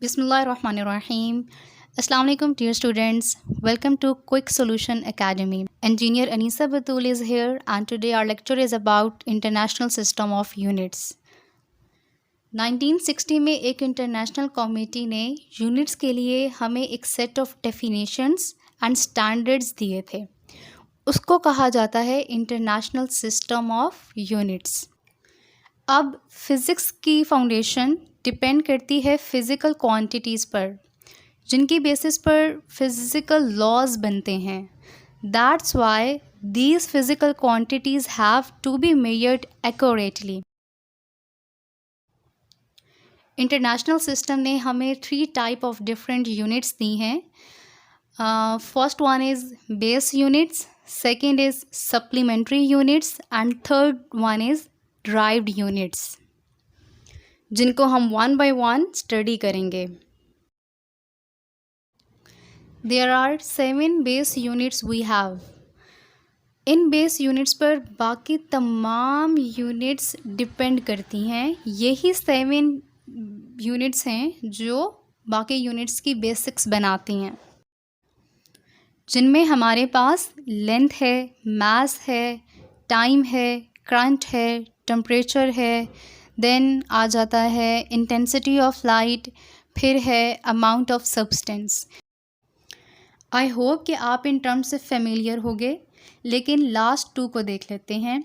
Bismillahirrahmanirrahim. Assalamu alaikum dear students. Welcome to Quick Solution Academy. Engineer Anisa Batul is here and today our lecture is about International System of Units. 1960 में एक international committee ने units के लिए हमें एक set of definitions and standards दिए थे. उसको कहा जाता है इंटरनेशनल सिस्टम ऑफ यूनिट्स. अब फिज़िक्स की फाउंडेशन डिपेंड करती है फ़िज़िकल क्वांटिटीज़ पर, जिनकी बेसिस पर फिज़िकल लॉज बनते हैं. That's why these physical quantities have to be measured accurately. International system ने हमें 3 टाइप ऑफ डिफरेंट यूनिट्स दी हैं. First one is base units, second is supplementary units and third one is derived units, जिनको हम one by one study करेंगे. There are 7 base units we have. In base units पर बाकी तमाम units depend करती हैं. यही 7 यूनिट्स हैं जो बाकी यूनिट्स की बेसिक्स बनाती हैं, जिनमें हमारे पास लेंथ है, मास है, टाइम है, करंट है, टेम्परेचर है, देन आ जाता है इंटेंसिटी ऑफ लाइट, फिर है amount of substance. I hope कि आप इन टर्म्स से फेमिलियर होंगे, लेकिन लास्ट 2 को देख लेते हैं.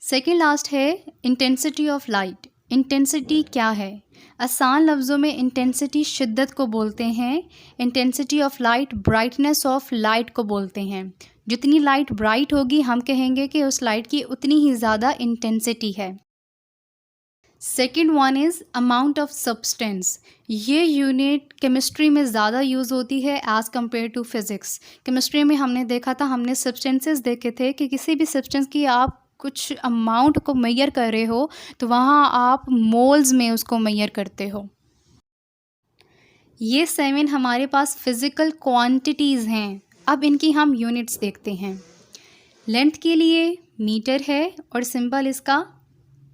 सेकेंड लास्ट है इंटेंसिटी ऑफ लाइट. इंटेंसिटी क्या है? आसान लफ्ज़ों में इंटेंसिटी शिद्दत को बोलते हैं. Intensity of light brightness of light को बोलते हैं. जितनी लाइट ब्राइट होगी हम कहेंगे कि उस लाइट की उतनी ही ज़्यादा इंटेंसिटी है. Second one is amount of substance. ये यूनिट केमिस्ट्री में ज़्यादा यूज़ होती है as compare to physics. Chemistry में हमने देखा था, हमने सब्सटेंसेस देखे थे कि किसी भी सब्सटेंस की आप कुछ अमाउंट को मेजर कर रहे हो तो वहाँ आप मोल्स में उसको मेजर करते हो. ये 7 हमारे पास फिज़िकल क्वांटिटीज़ हैं. अब इनकी हम यूनिट्स देखते हैं. लेंथ के लिए मीटर है और सिंबल इसका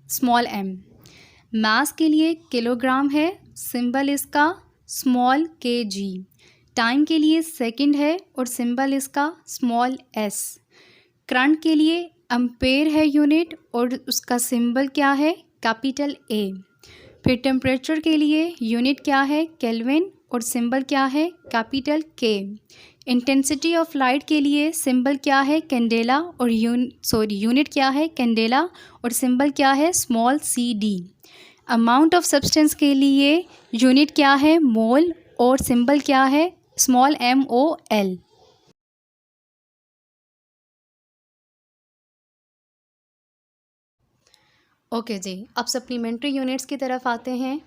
स्मॉल m. मास के लिए किलोग्राम है, सिंबल इसका स्मॉल kg. टाइम के लिए सेकंड है और सिंबल इसका स्मॉल s. करंट के लिए एम्पेयर है यूनिट और उसका सिंबल क्या है? Capital A. फिर टेम्परेचर के लिए यूनिट क्या है? केल्विन और सिंबल क्या है? Capital K. Intensity of light के लिए सिंबल क्या है? कैंडेला और यूनिट क्या है? कैंडेला और सिंबल क्या है? Small cd. Amount of substance के लिए यूनिट क्या है? मोल और सिंबल क्या है? Small mol. ओके जी, अब सप्लीमेंट्री यूनिट्स की तरफ आते हैं.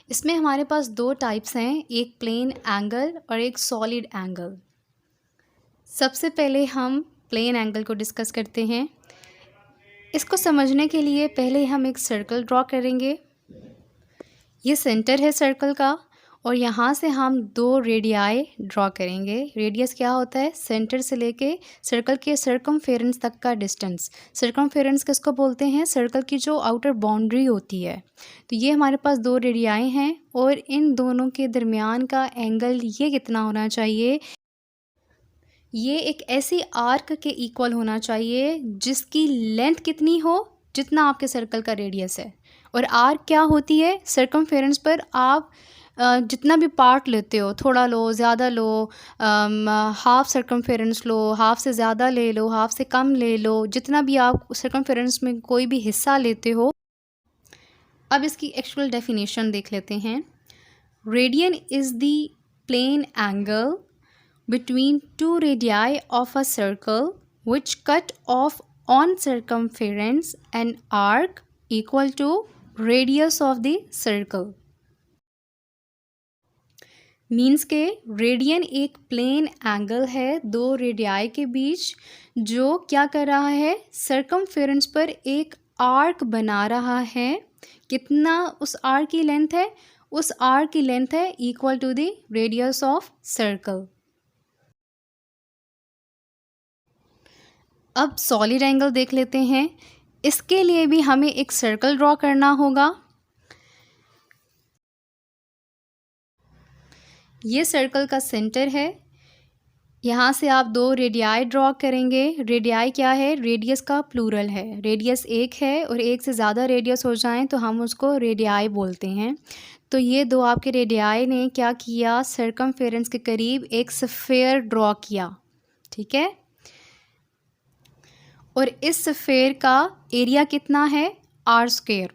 इसमें हमारे पास 2 टाइप्स हैं, एक प्लेन एंगल और एक सॉलिड एंगल. सबसे पहले हम प्लेन एंगल को डिस्कस करते हैं. इसको समझने के लिए पहले हम एक सर्कल ड्रॉ करेंगे. ये सेंटर है सर्कल का और यहाँ से हम 2 रेडियाई ड्रॉ करेंगे. रेडियस क्या होता है? सेंटर से लेके सर्कल के सर्कमफेरेंस तक का डिस्टेंस. सर्कमफेरेंस किसको बोलते हैं? सर्कल की जो आउटर बाउंड्री होती है. तो ये हमारे पास 2 रेडियाई हैं और इन दोनों के दरमियान का एंगल ये कितना होना चाहिए? ये एक ऐसी आर्क के इक्वल होना चाहिए जिसकी लेंथ कितनी हो जितना आपके सर्कल का रेडियस है. और आर्क क्या होती है? सर्कमफेरेंस पर आप जितना भी पार्ट लेते हो, थोड़ा लो, ज़्यादा लो, हाफ सर्कमफेरेंस लो, हाफ से ज़्यादा ले लो, हाफ से कम ले लो, जितना भी आप सर्कमफेरेंस में कोई भी हिस्सा लेते हो. अब इसकी एक्चुअल डेफिनेशन देख लेते हैं. Radian is the plane angle between 2 radii of a circle which cut off on circumference an arc equal to radius of the circle. Means के रेडियन एक प्लेन एंगल है 2 रेडियाई के बीच जो क्या कर रहा है? सर्कमफेरेंस पर एक आर्क बना रहा है. कितना उस आर्क की लेंथ है? उस आर्क की लेंथ है equal to the radius of circle. अब सॉलिड एंगल देख लेते हैं. इसके लिए भी हमें एक सर्कल ड्रॉ करना होगा. ये सर्कल का सेंटर है। यहाँ से आप दो रेडियाई ड्रॉ करेंगे। रेडियाई क्या है? रेडियस का प्लूरल है। रेडियस एक है और एक से ज़्यादा रेडियस हो जाएं तो हम उसको रेडियाई बोलते हैं। तो ये दो आपके रेडियाई ने क्या किया? सर्कमफेरेंस के करीब एक स्फेयर ड्रॉ किया, ठीक है। और इस स्फेयर का एरिया कितना है? R square.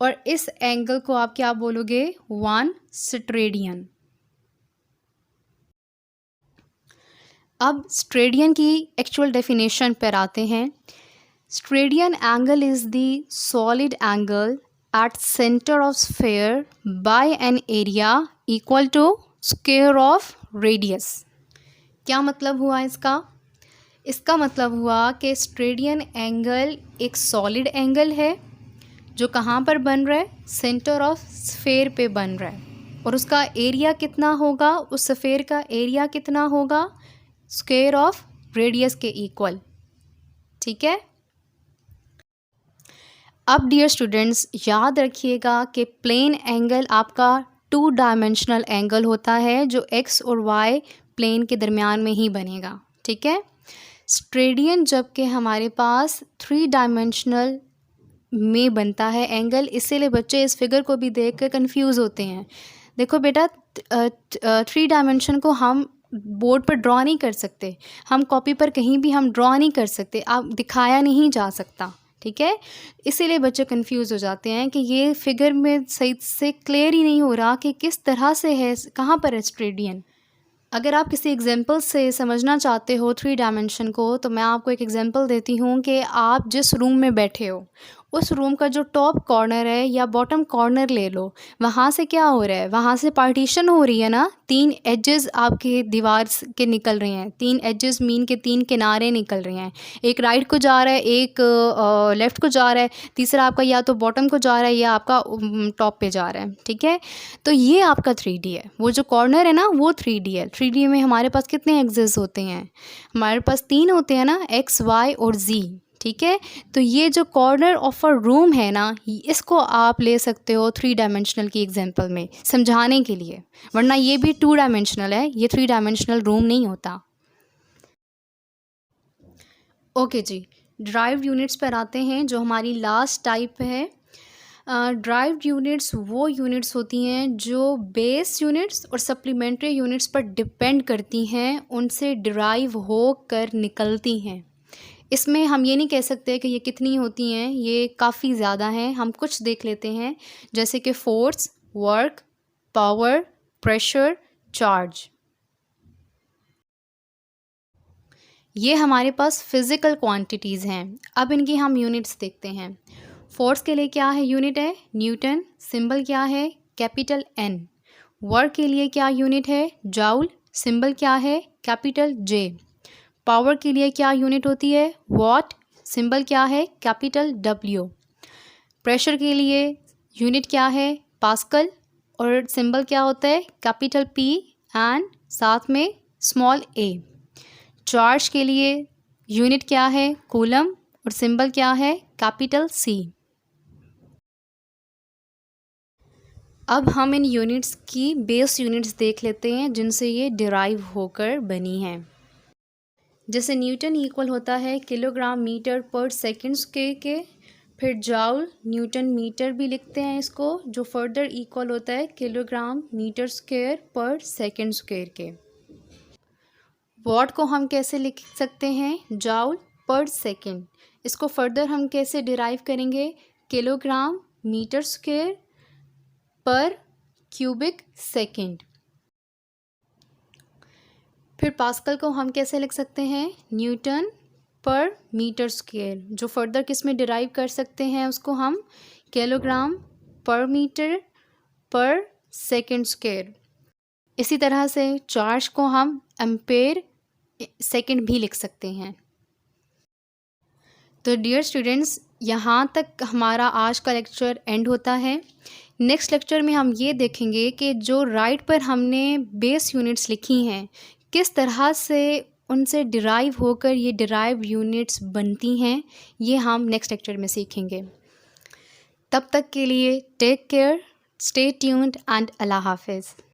और इस एंगल को आप क्या बोलोगे? 1 स्ट्रेडियन। अब स्ट्रेडियन की एक्चुअल डेफिनेशन पर आते हैं। Steradian angle is the solid angle at centre of sphere by an area equal to square of radius. क्या मतलब हुआ इसका? इसका मतलब हुआ कि स्ट्रेडियन एंगल एक सॉलिड एंगल है जो कहाँ पर बन रहा है? सेंटर ऑफ स्फेयर पे बन रहा है। और उसका एरिया कितना होगा? उस स्फेयर का एरिया कितना होगा? स्क्वायर ऑफ रेडियस के इक्वल, ठीक है। अब डियर स्टूडेंट्स, याद रखिएगा कि प्लेन एंगल आपका 2 डायमेंशनल एंगल होता है जो एक्स और वाई प्लेन के दरमियान में ही बनेगा, ठीक है। स्ट्रेडियन जबकि हमारे पास 3 डायमेंशनल में बनता है एंगल, इसीलिए बच्चे इस फिगर को भी देख कर कन्फ्यूज़ होते हैं। देखो बेटा, 3 डायमेंशन को हम बोर्ड पर ड्रॉ नहीं कर सकते, हम कॉपी पर कहीं भी हम ड्रॉ नहीं कर सकते, आप दिखाया नहीं जा सकता, ठीक है। इसीलिए बच्चे कंफ्यूज हो जाते हैं कि ये फिगर में सही से क्लियर ही नहीं हो रहा कि किस तरह से है, कहाँ पर है स्ट्रेडियन। अगर आप किसी एग्जांपल से समझना चाहते हो 3 डायमेंशन को, तो मैं आपको एक एग्जांपल देती हूँ कि आप जिस रूम में बैठे हो उस रूम का जो टॉप कॉर्नर है या बॉटम कॉर्नर ले लो, वहाँ से क्या हो रहा है? वहाँ से पार्टीशन हो रही है ना, 3 एजेस आपके दीवार के निकल रहे हैं, 3 एजेस मीन के 3 किनारे निकल रहे हैं। एक राइट को जा रहा है, एक लेफ़्ट को जा रहा है, तीसरा आपका या तो बॉटम को जा रहा है या आपका टॉप पे जा रहा है, ठीक है। तो ये आपका 3D है, वो जो कॉर्नर है ना वो 3D है। 3D में हमारे पास कितने एक्सेस होते हैं? हमारे पास 3 होते हैं ना, एक्स, वाई और जी, ठीक है। तो ये जो कॉर्नर ऑफ अ रूम है ना, इसको आप ले सकते हो 3 डायमेंशनल की एग्जांपल में समझाने के लिए, वरना ये भी 2 डायमेंशनल है, ये 3 डायमेंशनल रूम नहीं होता। ओके जी, ड्राइव्ड यूनिट्स पर आते हैं जो हमारी लास्ट टाइप है। ड्राइव्ड यूनिट्स वो यूनिट्स होती हैं जो बेस यूनिट्स और सप्लीमेंट्री यूनिट्स पर डिपेंड करती हैं, उनसे डिराइव हो कर निकलती हैं। इसमें हम ये नहीं कह सकते कि ये कितनी होती हैं, ये काफ़ी ज़्यादा हैं। हम कुछ देख लेते हैं, जैसे कि force, work, power, pressure, charge. ये हमारे पास फिज़िकल क्वांटिटीज़ हैं। अब इनकी हम यूनिट्स देखते हैं। फोर्स के लिए क्या है यूनिट है? न्यूटन। सिंबल क्या है? Capital N। वर्क के लिए क्या यूनिट है? जूल। सिंबल क्या है? Capital J। पावर के लिए क्या यूनिट होती है? वॉट। सिंबल क्या है? Capital W। प्रेशर के लिए यूनिट क्या है? पास्कल और सिंबल क्या होता है? कैपिटल P एंड साथ में स्मॉल a। चार्ज के लिए यूनिट क्या है? कूलम और सिंबल क्या है? Capital C। अब हम इन यूनिट्स की बेस यूनिट्स देख लेते हैं जिनसे ये डिराइव होकर बनी हैं। जैसे न्यूटन इक्वल होता है किलोग्राम मीटर पर सेकेंड स्क्वायर के, फिर जाउल न्यूटन मीटर भी लिखते हैं इसको, जो फर्दर इक्वल होता है किलोग्राम मीटर स्क्वायर पर सेकेंड स्क्वायर के। वॉट को हम कैसे लिख सकते हैं? जाउल पर सेकेंड। इसको फर्दर हम कैसे डिराइव करेंगे? किलोग्राम मीटर स्क्वायर पर क्यूबिक सेकेंड। फिर पास्कल को हम कैसे लिख सकते हैं? न्यूटन पर मीटर स्क्वायर। जो फर्दर किस में डिराइव कर सकते हैं उसको हम किलोग्राम पर मीटर पर सेकेंड स्क्वायर। इसी तरह से चार्ज को हम एम्पेयर सेकेंड भी लिख सकते हैं। तो डियर स्टूडेंट्स, यहाँ तक हमारा आज का लेक्चर एंड होता है। नेक्स्ट लेक्चर में हम ये देखेंगे कि जो राइट पर हमने बेस यूनिट्स लिखी हैं, किस तरह से उनसे डिराइव होकर ये डिराइव यूनिट्स बनती हैं, ये हम नेक्स्ट लेक्चर में सीखेंगे। तब तक के लिए take care, stay tuned and अल्लाह हाफिज़।